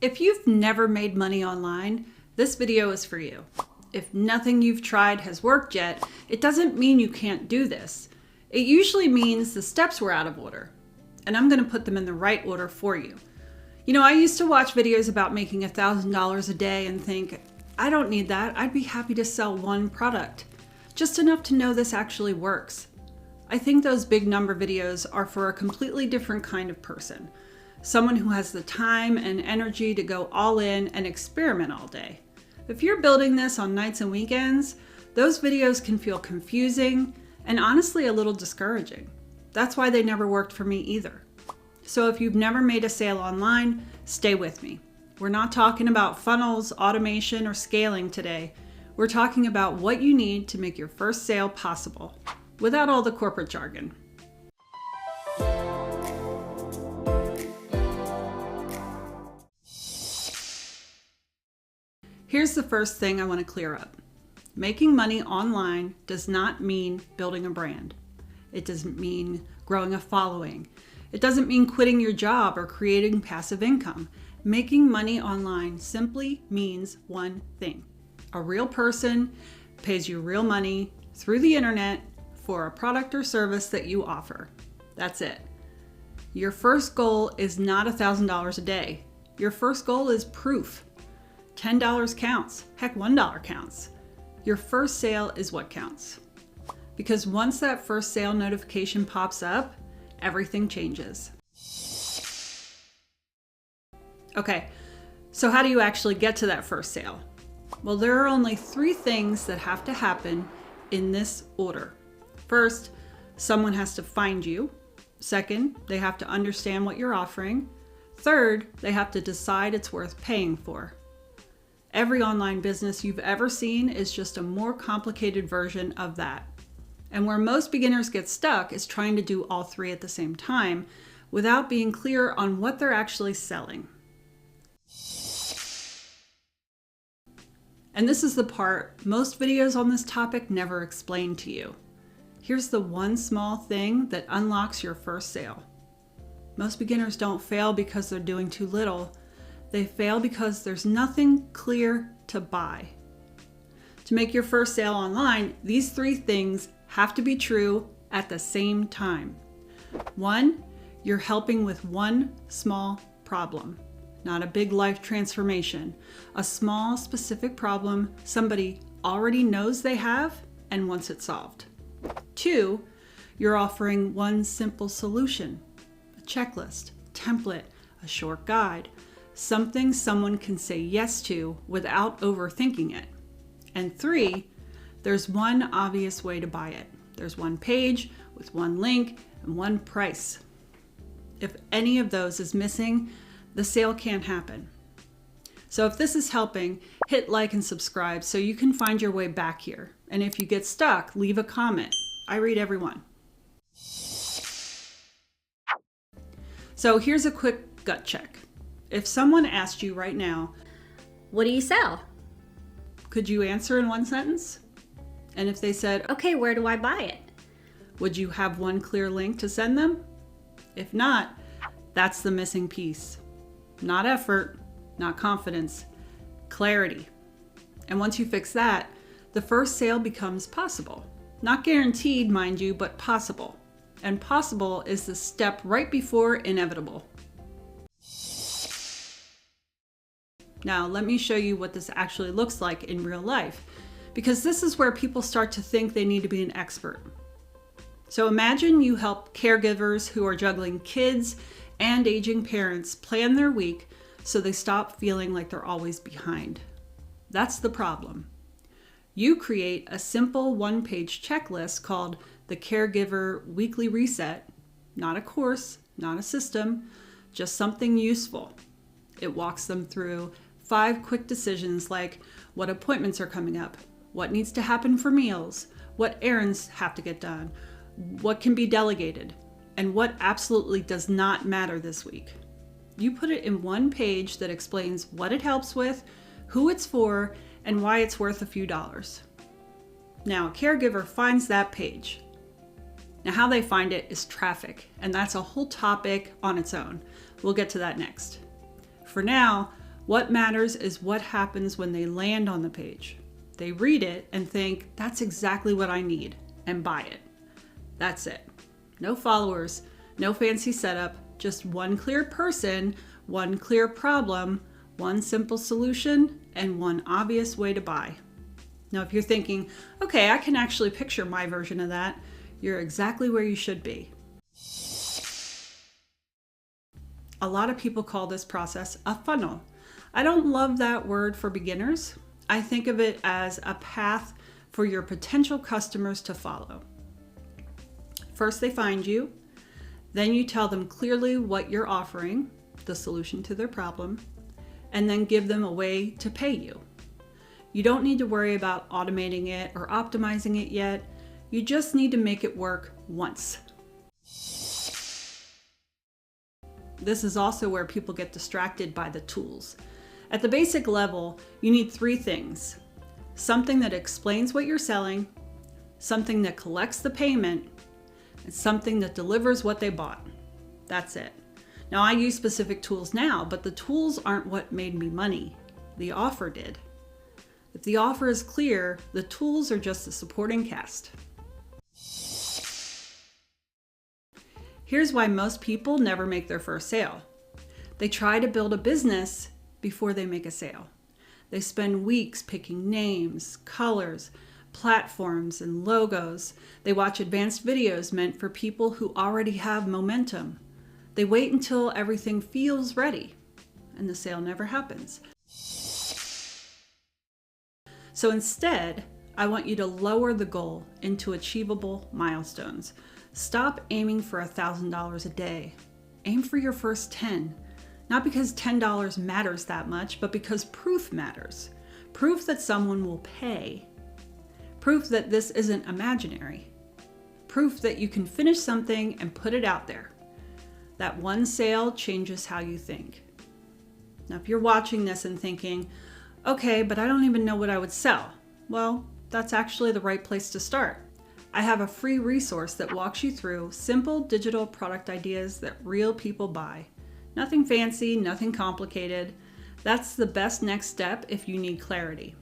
If you've never made money online, this video is for you. If nothing you've tried has worked yet, it doesn't mean you can't do this. It usually means the steps were out of order, and I'm going to put them in the right order for you. You know, I used to watch videos about making $1,000 a day and think, I don't need that. I'd be happy to sell one product. Just enough to know this actually works. I think those big number videos are for a completely different kind of person. Someone who has the time and energy to go all in and experiment all day. If you're building this on nights and weekends, those videos can feel confusing and honestly a little discouraging. That's why they never worked for me either. So if you've never made a sale online, stay with me. We're not talking about funnels, automation, or scaling today. We're talking about what you need to make your first sale possible, without all the corporate jargon. Here's the first thing I want to clear up. Making money online does not mean building a brand. It doesn't mean growing a following. It doesn't mean quitting your job or creating passive income. Making money online simply means one thing. A real person pays you real money through the internet for a product or service that you offer. That's it. Your first goal is not $1,000 a day. Your first goal is proof. $10 counts. Heck, $1 counts. Your first sale is what counts. Because once that first sale notification pops up, everything changes. Okay, so how do you actually get to that first sale? Well, there are only 3 things that have to happen in this order. First, someone has to find you. Second, they have to understand what you're offering. Third, they have to decide it's worth paying for. Every online business you've ever seen is just a more complicated version of that. And where most beginners get stuck is trying to do all 3 at the same time without being clear on what they're actually selling. And this is the part most videos on this topic never explain to you. Here's the one small thing that unlocks your first sale. Most beginners don't fail because they're doing too little. They fail because there's nothing clear to buy. To make your first sale online, these 3 things have to be true at the same time. 1, you're helping with one small problem, not a big life transformation. A small, specific problem somebody already knows they have and wants it solved. 2, you're offering one simple solution, a checklist, template, a short guide, something someone can say yes to without overthinking it. And 3, there's one obvious way to buy it. There's one page with one link and one price. If any of those is missing, the sale can't happen. So if this is helping, hit like and subscribe so you can find your way back here. And if you get stuck, leave a comment. I read every one. So here's a quick gut check. If someone asked you right now, what do you sell? Could you answer in one sentence? And if they said, Okay, where do I buy it? would you have one clear link to send them? If not, that's the missing piece. Not effort, not confidence, clarity. And once you fix that, the first sale becomes possible. Not guaranteed, mind you, but possible. And possible is the step right before inevitable. Now, let me show you what this actually looks like in real life, because this is where people start to think they need to be an expert. So imagine you help caregivers who are juggling kids and aging parents plan their week so they stop feeling like they're always behind. That's the problem. You create a simple one-page checklist called the Caregiver Weekly Reset, not a course, not a system, just something useful. It walks them through 5 quick decisions like what appointments are coming up, what needs to happen for meals, what errands have to get done, what can be delegated, and what absolutely does not matter this week. You put it in one page that explains what it helps with, who it's for, and why it's worth a few dollars. Now, a caregiver finds that page. Now, how they find it is traffic, and that's a whole topic on its own. We'll get to that next. For now, What matters is what happens when they land on the page. They read it and think, that's exactly what I need, and buy it. That's it. No followers, no fancy setup, just one clear person, one clear problem, one simple solution, and one obvious way to buy. Now, if you're thinking, okay, I can actually picture my version of that, you're exactly where you should be. A lot of people call this process a funnel. I don't love that word for beginners. I think of it as a path for your potential customers to follow. First, they find you. Then you tell them clearly what you're offering, the solution to their problem, and then give them a way to pay you. You don't need to worry about automating it or optimizing it yet. You just need to make it work once. This is also where people get distracted by the tools. At the basic level, you need 3 things: something that explains what you're selling, something that collects the payment, and something that delivers what they bought. That's it. Now, I use specific tools now, but the tools aren't what made me money. The offer did. If the offer is clear, the tools are just a supporting cast. Here's why most people never make their first sale. They try to build a business before they make a sale. They spend weeks picking names, colors, platforms, and logos. They watch advanced videos meant for people who already have momentum. They wait until everything feels ready, and the sale never happens. So instead, I want you to lower the goal into achievable milestones. Stop aiming for $1,000 a day. Aim for your first 10. Not because $10 matters that much, but because proof matters. Proof that someone will pay. Proof that this isn't imaginary. Proof that you can finish something and put it out there. That one sale changes how you think. Now, if you're watching this and thinking, okay, but I don't even know what I would sell. Well, that's actually the right place to start. I have a free resource that walks you through simple digital product ideas that real people buy. Nothing fancy, nothing complicated. That's the best next step if you need clarity.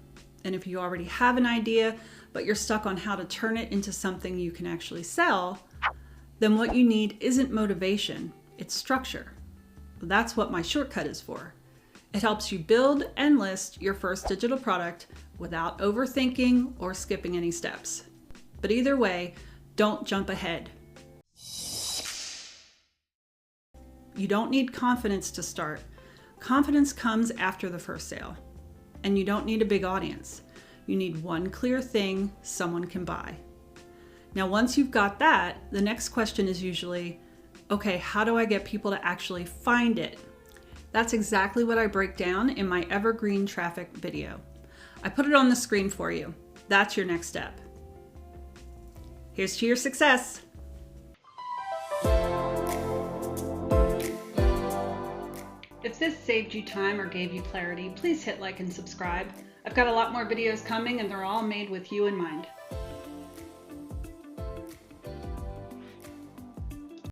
And if you already have an idea, but you're stuck on how to turn it into something you can actually sell, then what you need isn't motivation, it's structure. That's what my shortcut is for. It helps you build and list your first digital product without overthinking or skipping any steps. But either way, don't jump ahead. You don't need confidence to start. Confidence comes after the first sale. And you don't need a big audience. You need one clear thing someone can buy. Now, once you've got that, the next question is usually, okay, how do I get people to actually find it? That's exactly what I break down in my evergreen traffic video. I put it on the screen for you. That's your next step. Here's to your success. If this saved you time or gave you clarity, please hit like and subscribe. I've got a lot more videos coming and they're all made with you in mind.